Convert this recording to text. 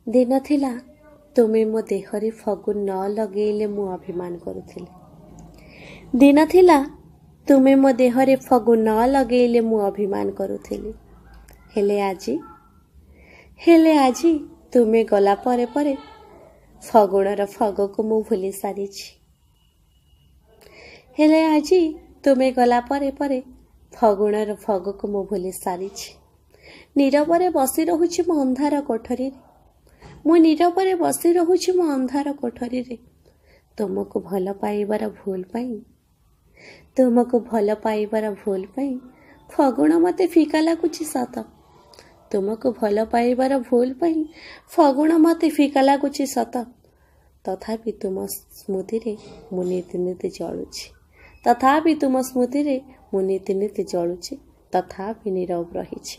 दिन थिला तुमे मो देहरे फगुन न लगेइले मु अभिमान करुथिली। दिन थिला तुमे मो देहरे फगुन न लगेइले मु अभिमान करुथिली। हेले आजी तुमे गला परे परे फगुणर फगको मु भूली सारिछि। हेले आजी तुमे गला परे परे फगुणर फगको मु भूली सारिछि। नीरवरे बसी रहुछि मो अंधार कोठरी रे। मु नीरवरे बसी रहुछि मो अंधार कोठरी रे। तुमको भल पाइबार भूल पाई फगुण मते फीका लागुछि सत। तुमको भल पाइबार भूल पाई फगुण मते फीका लागुछि सत। तथापि तुम स्मृति रे मु नीति नीति जळुछि। तथापि नीरव रहिछि।